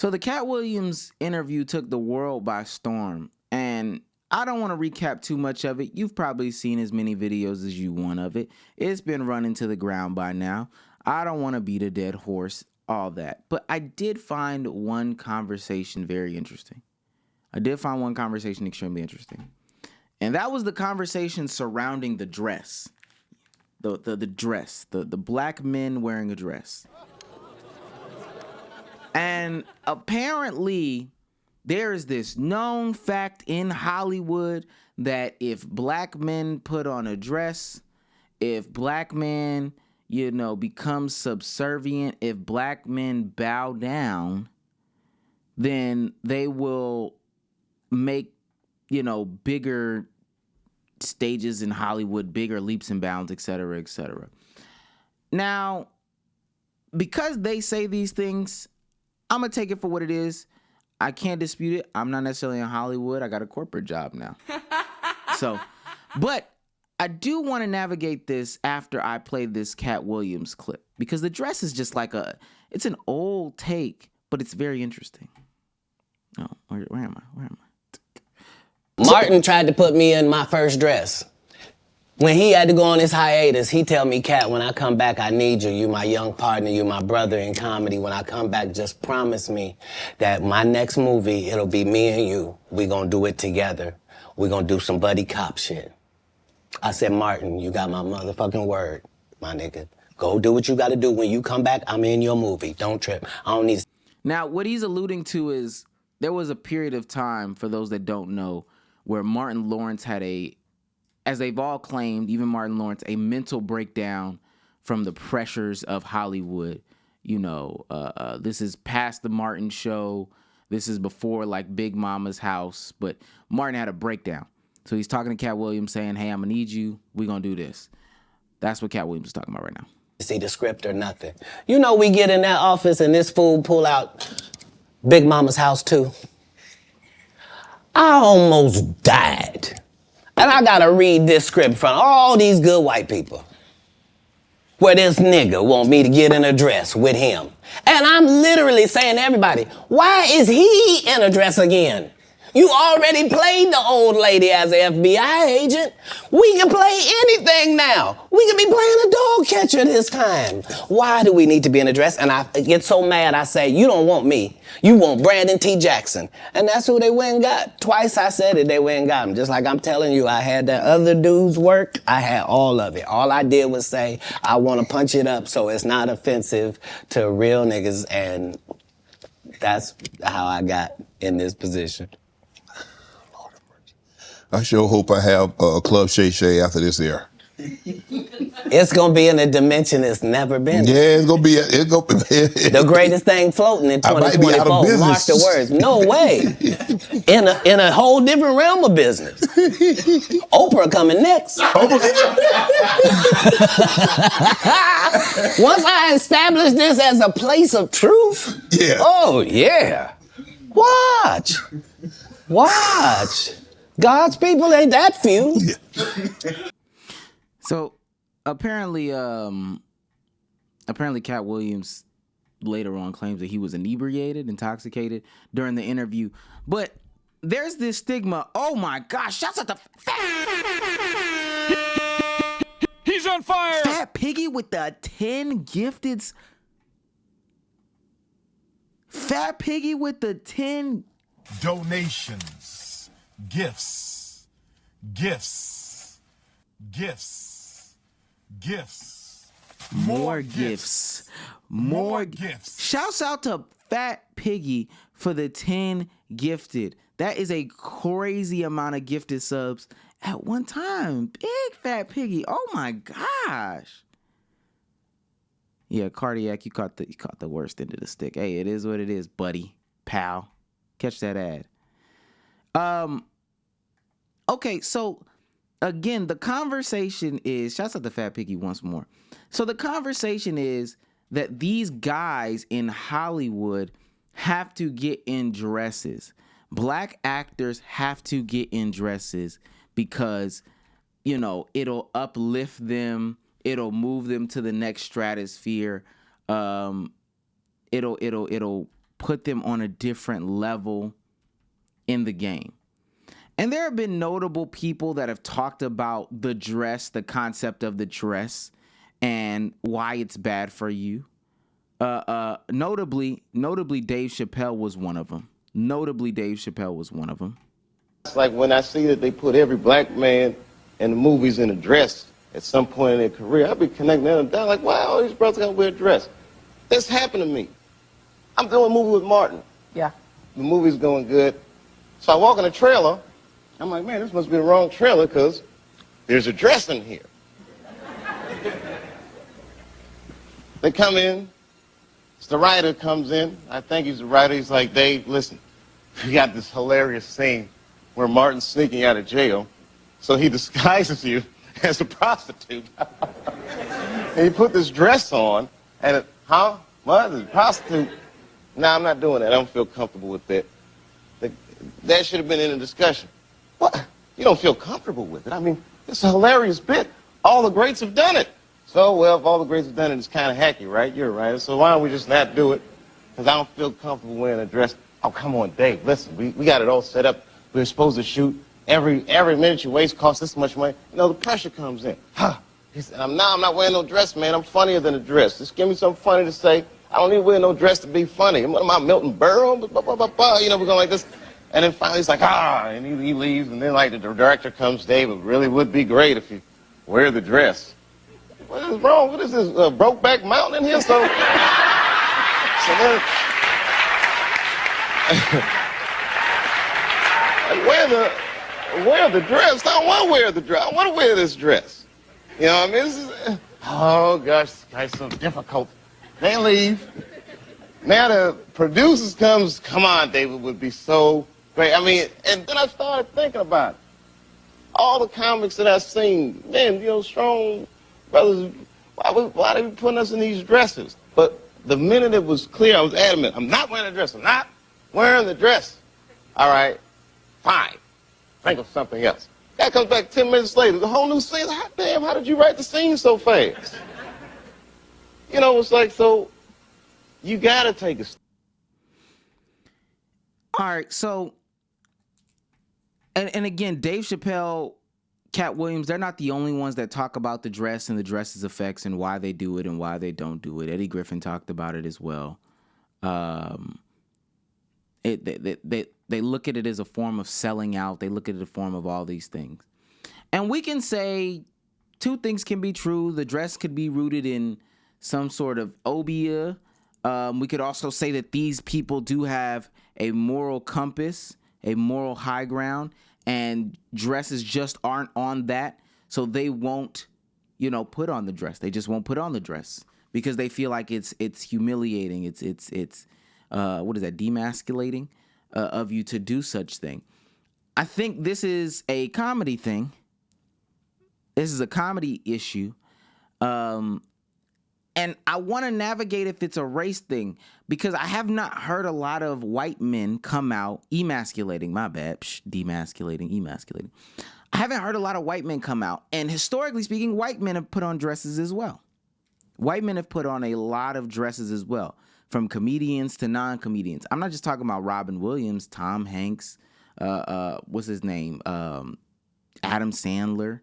So the Katt Williams interview took the world by storm, and I don't want to recap too much of it. You've probably seen as many videos as you want of it. It's been running to the ground by now. I don't want to beat a dead horse, all that. But I did find one conversation very interesting. I did find one conversation extremely interesting. And that was the conversation surrounding the dress. The dress. The black men wearing a dress. And apparently, there is this known fact in Hollywood that if black men put on a dress, if black men, become subservient, if black men bow down, then they will make, bigger stages in Hollywood, bigger leaps and bounds, et cetera, et cetera. Now, because they say these things, I'm going to take it for what it is. I can't dispute it. I'm not necessarily in Hollywood. I got a corporate job now. But I do want to navigate this after I play this Katt Williams clip, because the dress is just like it's an old take, but it's very interesting. Oh, where am I? Martin tried to put me in my first dress. When he had to go on his hiatus, he tell me, Katt, when I come back, I need you. You my young partner, you my brother in comedy. When I come back, just promise me that my next movie, it'll be me and you. We gonna do it together. We gonna do some buddy cop shit. I said, Martin, you got my motherfucking word, my nigga. Go do what you gotta do. When you come back, I'm in your movie. Don't trip. I don't need... Now, what he's alluding to is there was a period of time, for those that don't know, where Martin Lawrence had as they've all claimed, even Martin Lawrence, a mental breakdown from the pressures of Hollywood. This is past the Martin show. This is before Big Mama's House. But Martin had a breakdown. So he's talking to Katt Williams saying, hey, I'm going to need you. We're going to do this. That's what Katt Williams is talking about right now. See the script or nothing. We get in that office and this fool pull out Big Mama's House too. I almost died. And I gotta read this script from all these good white people. Where this nigga want me to get in a dress with him. And I'm literally saying to everybody, why is he in a dress again? You already played the old lady as an FBI agent. We can play anything now. We can be playing a dog catcher this time. Why do we need to be in a dress? And I get so mad, I say, you don't want me. You want Brandon T. Jackson. And that's who they went and got. Twice I said it, they went and got him. Just like I'm telling you, I had that other dude's work. I had all of it. All I did was say, I want to punch it up so it's not offensive to real niggas. And that's how I got in this position. I sure hope I have a Club Shay Shay after this year. It's gonna be in a dimension it's never been. Yeah, it's gonna be. The greatest thing floating in 2024. I might be out of business. Mark the words. No way. In a whole different realm of business. Oprah coming next. Once I establish this as a place of truth. Yeah. Oh yeah. Watch. God's people ain't that few. So apparently Katt Williams later on claims that he was inebriated, intoxicated during the interview. But there's this stigma. Oh my gosh, shouts out to He's on fire! Fat Piggy with the 10 gifted. Fat Piggy with the 10 donations. Gifts. More gifts. Shouts out to Fat Piggy for the 10 gifted. That is a crazy amount of gifted subs at one time. Big Fat Piggy. Oh my gosh. Yeah, Cardiac, you caught the worst end of the stick. Hey, it is what it is, buddy. Pal. Catch that ad. Okay, so again, the conversation is, shouts out to Fat Piggy once more. So the conversation is that these guys in Hollywood have to get in dresses. Black actors have to get in dresses because, it'll uplift them. It'll move them to the next stratosphere. It'll put them on a different level in the game. And there have been notable people that have talked about the dress, the concept of the dress, and why it's bad for you. Notably, Dave Chappelle was one of them. It's like when I see that they put every black man in the movies in a dress at some point in their career, I be connecting them down like, wow, all these brothers gotta wear a dress. This happened to me. I'm doing a movie with Martin. Yeah. The movie's going good. So I walk in a trailer. I'm like, man, this must be the wrong trailer because there's a dress in here. They come in. The writer comes in. I think he's the writer. He's like, Dave, listen, we got this hilarious scene where Martin's sneaking out of jail. So he disguises you as a prostitute. And he put this dress on. And what? A prostitute? No, I'm not doing that. I don't feel comfortable with that. That should have been in the discussion. What? You don't feel comfortable with it? I mean, it's a hilarious bit. All the greats have done it. So, well, if all the greats have done it, it's kind of hacky, right? You're right. So why don't we just not do it? Because I don't feel comfortable wearing a dress. Oh, come on, Dave. Listen, we got it all set up. We're supposed to shoot. Every minute you waste costs this much money. You know, the pressure comes in. He said, I'm not wearing no dress, man. I'm funnier than a dress. Just give me something funny to say. I don't need to wear no dress to be funny. What am I, Milton Berle? You know, we're going like this. And then finally he's like, and he leaves. And then, like, the director comes, Dave, it really would be great if you wear the dress. What is wrong? What is this, Brokeback Mountain in here? So then, wear the dress. I don't want to wear the dress. I want to wear this dress. You know what I mean? This is, oh, gosh, this guy's so difficult. They leave. Now the producers comes, come on, David, would be so great. I mean, and then I started thinking about it. All the comics that I've seen, man, you know, strong brothers, why they be putting us in these dresses? But the minute it was clear, I was adamant, I'm not wearing a dress. I'm not wearing the dress. All right, fine. Think of something else. Guy comes back 10 minutes later, the whole new scene. Like, damn, how did you write the scene so fast? You know, it's like, so you got to take a... All right, so, and again, Dave Chappelle, Katt Williams, they're not the only ones that talk about the dress and the dress's effects and why they do it and why they don't do it. Eddie Griffin talked about it as well. They look at it as a form of selling out. They look at it as a form of all these things. And we can say two things can be true. The dress could be rooted in some sort of obia. We could also say that these people do have a moral compass, a moral high ground, and dresses just aren't on that. So they won't, put on the dress. They just won't put on the dress because they feel like it's humiliating. It's what is that? Demasculating of you to do such thing. I think this is a comedy thing. This is a comedy issue. And I want to navigate if it's a race thing because I have not heard a lot of white men come out emasculating. My bad. Emasculating. I haven't heard a lot of white men come out. And historically speaking, white men have put on dresses as well. White men have put on a lot of dresses as well, from comedians to non-comedians. I'm not just talking about Robin Williams, Tom Hanks, what's his name? Adam Sandler,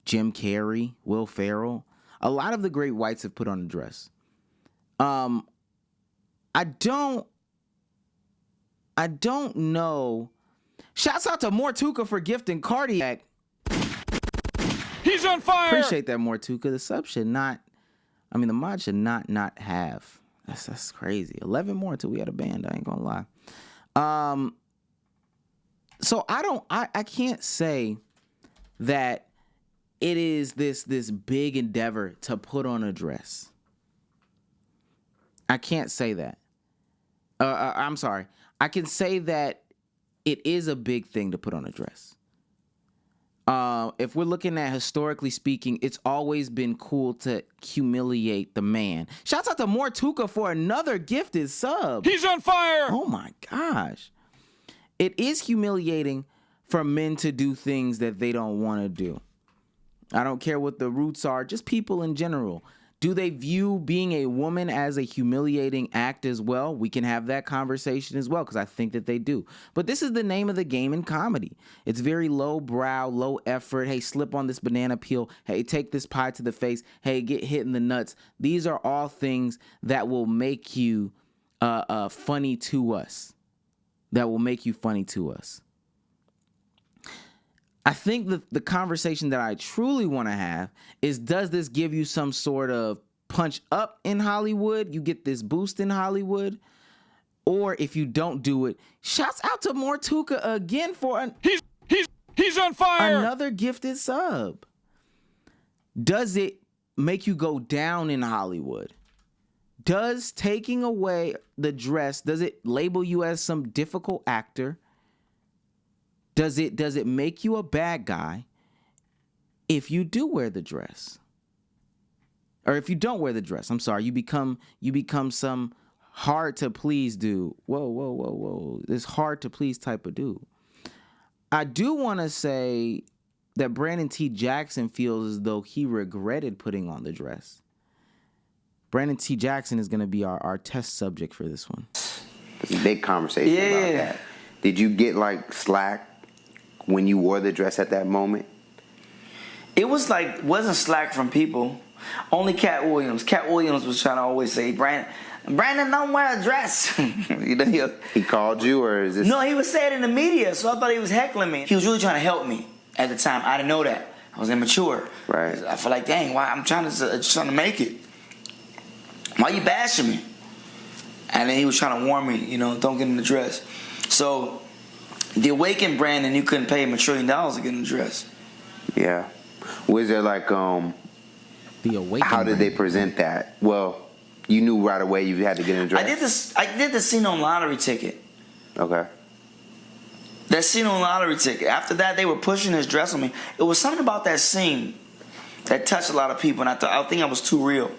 Jim Carrey, Will Ferrell. A lot of the great whites have put on a dress. I don't know. Shouts out to Mortuka for gifting Cardiac. He's on fire. Appreciate that, Mortuka. The sub should not, the mod should not have. That's crazy. 11 more until we had a band. I ain't gonna lie. So I can't say that it is this big endeavor to put on a dress. I can't say that. I'm sorry. I can say that it is a big thing to put on a dress. If we're looking at historically speaking, it's always been cool to humiliate the man. Shouts out to Mortuka for another gifted sub. He's on fire. Oh my gosh. It is humiliating for men to do things that they don't want to do. I don't care what the roots are, just people in general. Do they view being a woman as a humiliating act as well? We can have that conversation as well, because I think that they do. But this is the name of the game in comedy. It's very low brow, low effort. Hey, slip on this banana peel. Hey, take this pie to the face. Hey, get hit in the nuts. These are all things that will make you funny to us. That will make you funny to us. I think the conversation that I truly want to have is, does this give you some sort of punch up in Hollywood? You get this boost in Hollywood? Or if you don't do it, shouts out to Mortuka again for He's on fire. another gifted sub. Does it make you go down in Hollywood? Does taking away the dress, does it label you as some difficult actor? Does it make you a bad guy if you do wear the dress? Or if you don't wear the dress, I'm sorry, you become some hard to please dude. Whoa. This hard to please type of dude. I do want to say that Brandon T. Jackson feels as though he regretted putting on the dress. Brandon T. Jackson is going to be our test subject for this one. It's a big conversation about that. Did you get like slack when you wore the dress at that moment? It was like, wasn't slack from people. Only Katt Williams. Katt Williams was trying to always say, Brandon, don't wear a dress. He called you, or is this? No, he was saying it in the media, so I thought he was heckling me. He was really trying to help me at the time. I didn't know that. I was immature. Right. I feel like, dang, why I'm trying to make it. Why you bashing me? And then he was trying to warn me, don't get in the dress. So the Awakened Brandon, you couldn't pay him $1 trillion to get in the dress. Yeah. Was there like The Awakened how did they present that? Well, you knew right away you had to get in the dress. I did the scene on Lottery Ticket. Okay. That scene on Lottery Ticket. After that, they were pushing his dress on me. It was something about that scene that touched a lot of people, and I think I was too real.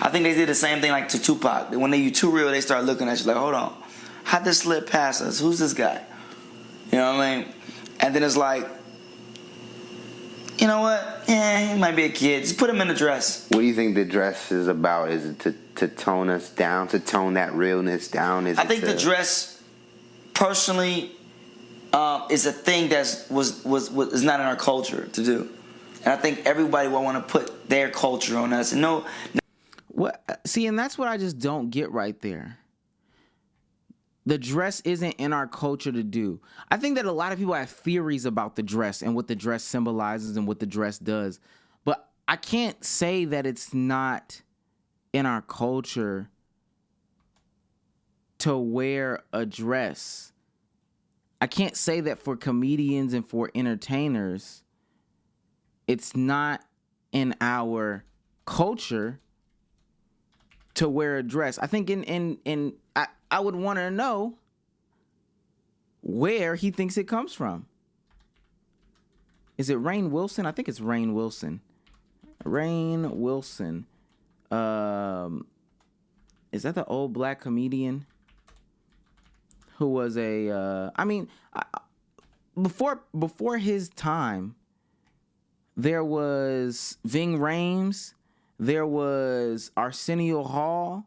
I think they did the same thing like to Tupac. When you too real, they start looking at you like, hold on, how'd this slip past us? Who's this guy? You know what I mean? And then it's like, you know what? Yeah, he might be a kid. Just put him in a dress. What do you think the dress is about? Is it to tone us down, to tone that realness down? I think the dress, personally, is a thing that is not in our culture to do, and I think everybody will want to put their culture on us. And no. What? See, and that's what I just don't get right there. The dress isn't in our culture to do. I think that a lot of people have theories about the dress and what the dress symbolizes and what the dress does. But I can't say that it's not in our culture to wear a dress. I can't say that for comedians and for entertainers, it's not in our culture to wear a dress. I think I would want to know where he thinks it comes from. Is it Rainn Wilson? I think it's Rainn Wilson. Rainn Wilson. Is that the old black comedian who was before his time, there was Ving Rhames, there was Arsenio Hall,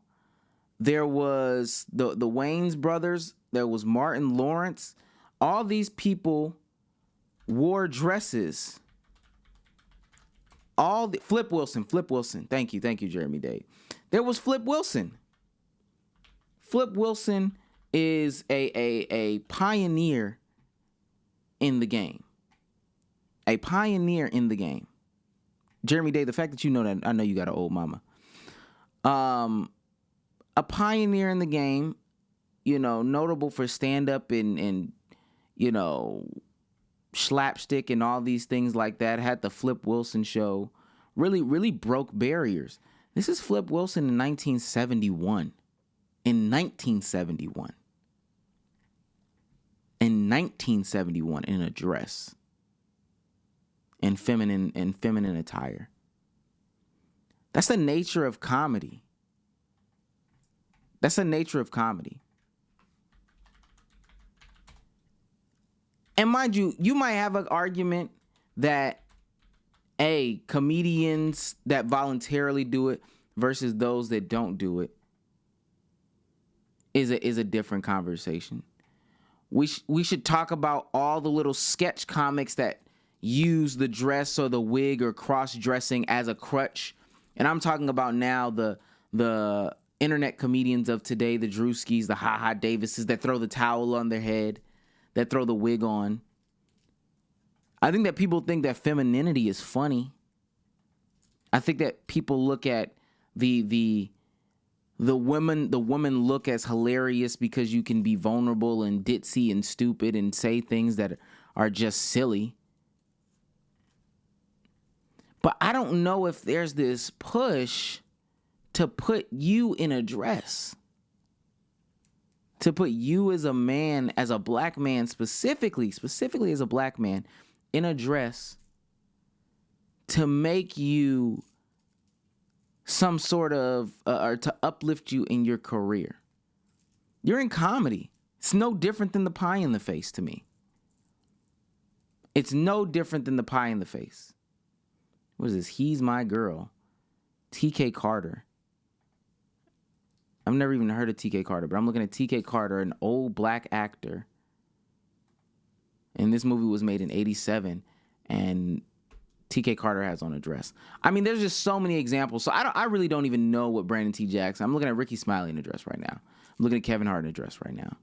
there was the Wayans brothers, there was Martin Lawrence. All these people wore dresses. Flip Wilson. Thank you, Jeremy Dave. There was Flip Wilson. Flip Wilson is a pioneer in the game. A pioneer in the game. Jeremy Day, the fact that you know that, I know you got an old mama. A pioneer in the game, notable for stand-up and slapstick and all these things like that. Had the Flip Wilson show. Really, really broke barriers. This is Flip Wilson in 1971. In 1971, in a dress. In feminine attire. That's the nature of comedy. And mind you, you might have an argument that comedians that voluntarily do it versus those that don't do it is a different conversation. We should talk about all the little sketch comics that use the dress or the wig or cross-dressing as a crutch. And I'm talking about now the internet comedians of today, the Drewskis, the Ha Ha Davises that throw the towel on their head, that throw the wig on. I think that people think that femininity is funny. I think that people look at the woman look as hilarious because you can be vulnerable and ditzy and stupid and say things that are just silly. But I don't know if there's this push to put you in a dress. To put you as a man, as a black man, specifically as a black man, in a dress to make you some sort of, or to uplift you in your career. You're in comedy. It's no different than the pie in the face to me. It's no different than the pie in the face. What is this? He's My Girl. TK Carter. I've never even heard of TK Carter, but I'm looking at TK Carter, an old black actor. And this movie was made in 1987, and TK Carter has on a dress. I mean, there's just so many examples. So I really don't even know what Brandon T. Jackson. I'm looking at Ricky Smiley in a dress right now. I'm looking at Kevin Hart in a dress right now.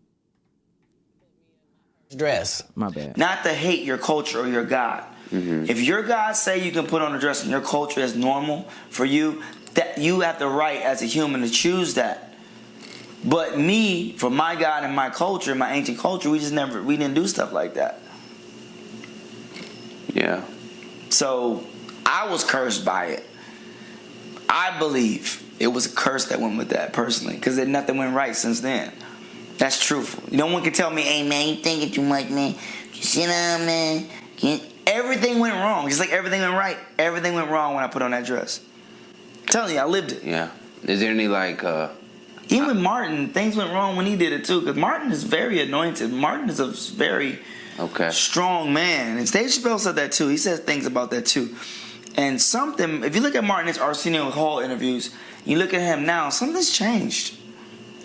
Dress. My bad. Not to hate your culture or your God. Mm-hmm. If your God say you can put on a dress and your culture is normal for you, that you have the right as a human to choose that. But me, for my God and my culture, my ancient culture, we didn't do stuff like that. Yeah. So I was cursed by it. I believe it was a curse that went with that personally, because nothing went right since then. That's truthful. No one can tell me, hey man, you thinking too much, man. You sit down, man. Everything went wrong. Just like everything went right. Everything went wrong when I put on that dress. I'm telling you, I lived it. Yeah. Is there any even with Martin, things went wrong when he did it too, because Martin is very anointed. Martin is a very strong man. And Dave Chappelle said that too. He says things about that too. And if you look at Martin's Arsenio Hall interviews, you look at him now, something's changed.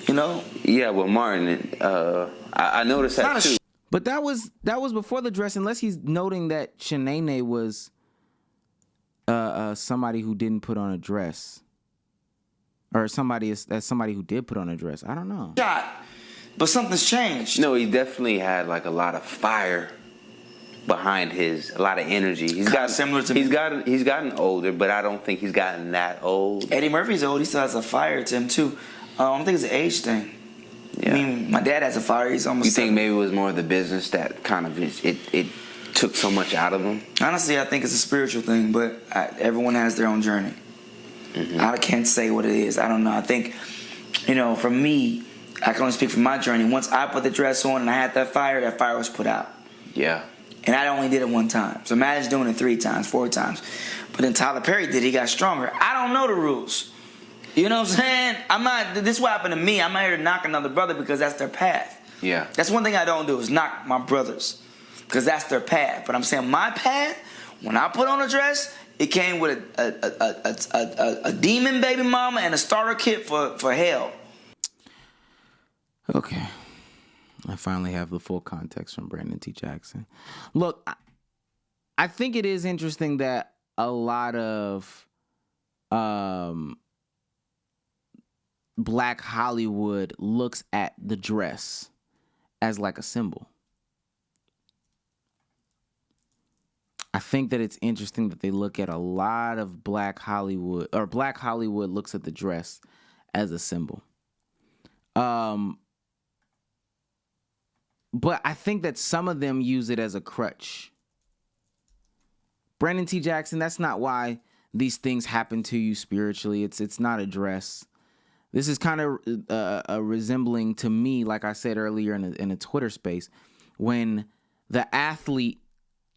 You know? Yeah, well, Martin, I noticed that too. But that was before the dress, unless he's noting that Shanae was somebody who didn't put on a dress. Or somebody who did put on a dress. I don't know. But something's changed. No, he definitely had like a lot of fire behind a lot of energy. He's gotten similar to me. He's gotten older, but I don't think he's gotten that old. Eddie Murphy's old. He still has a fire to him too. I don't think it's an age thing. Yeah. I mean, my dad has a fire. He's almost. You think maybe it was more of the business that kind of it took so much out of him? Honestly, I think it's a spiritual thing, but everyone has their own journey. Mm-hmm. I can't say what it is. I don't know. I think, for me, I can only speak for my journey. Once I put the dress on and I had that fire was put out. Yeah. And I only did it one time. So imagine doing it 3 times, 4 times. But then Tyler Perry did it. He got stronger. I don't know the rules. You know what I'm saying? This is what happened to me. I'm not here to knock another brother because that's their path. Yeah. That's one thing I don't do is knock my brothers because that's their path. But I'm saying my path, when I put on a dress, it came with a demon baby mama and a starter kit for hell. Okay. I finally have the full context from Brandon T. Jackson. Look, I think it is interesting that a lot of Black Hollywood looks at the dress as like a symbol. I think that it's interesting that they look at a lot of Black Hollywood looks at the dress as a symbol. But I think that some of them use it as a crutch. Brandon T. Jackson, that's not why these things happen to you spiritually. It's not a dress. This is kind of resembling to me, like I said earlier in a Twitter space, when the athlete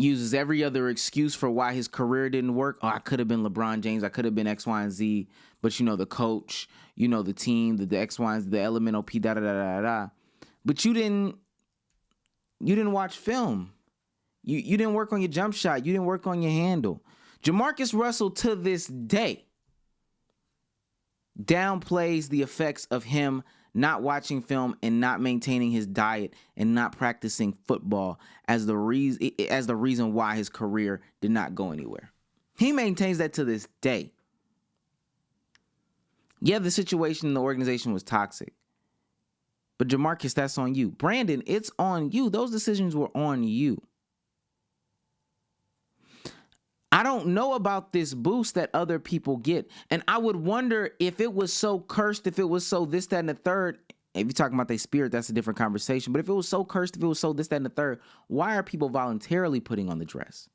uses every other excuse for why his career didn't work. Oh, I could have been LeBron James. I could have been X, Y, and Z. But the coach, the team, the X, Y, and Z, the elemental P, da da da da da. But you didn't watch film. You didn't work on your jump shot. You didn't work on your handle. Jamarcus Russell to this day downplays the effects of him not watching film and not maintaining his diet and not practicing football as the reason why his career did not go anywhere. He maintains that to this day. Yeah, the situation in the organization was toxic. But Jamarcus, that's on you. Brandon, it's on you. Those decisions were on you. I don't know about this boost that other people get. And I would wonder if it was so cursed, if it was so this, that, and the third. If you're talking about their spirit, that's a different conversation. But if it was so cursed, if it was so this, that, and the third, why are people voluntarily putting on the dress?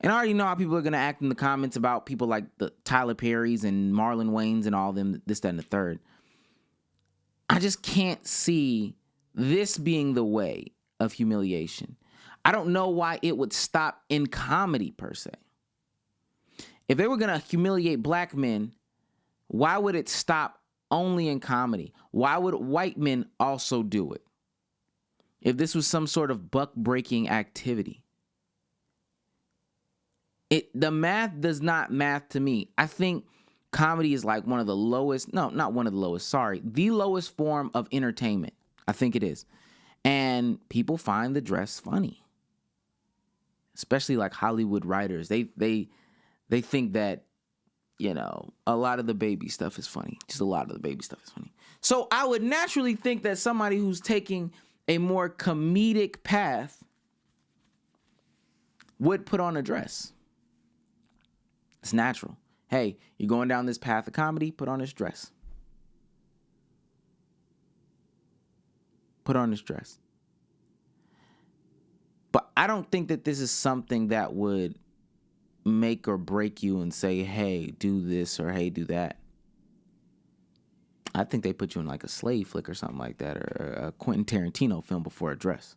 And I already know how people are going to act in the comments about people like the Tyler Perrys and Marlon Wayans and all them, this, that, and the third. I just can't see this being the way of humiliation. I don't know why it would stop in comedy per se. If they were going to humiliate black men, why would it stop only in comedy? Why would white men also do it? If this was some sort of buck-breaking activity. The math does not math to me. I think comedy is like one of the lowest, no, not one of the lowest, sorry, the lowest form of entertainment. I think it is. And people find the dress funny. Especially like Hollywood writers. They think that, you know, a lot of the baby stuff is funny. Just a lot of the baby stuff is funny. So I would naturally think that somebody who's taking a more comedic path would put on a dress. It's natural. Hey, you're going down this path of comedy, put on this dress. Put on this dress. But I don't think that this is something that would make or break you and say, hey, do this or hey, do that. I think they put you in like a slave flick or something like that, or a Quentin Tarantino film before a dress.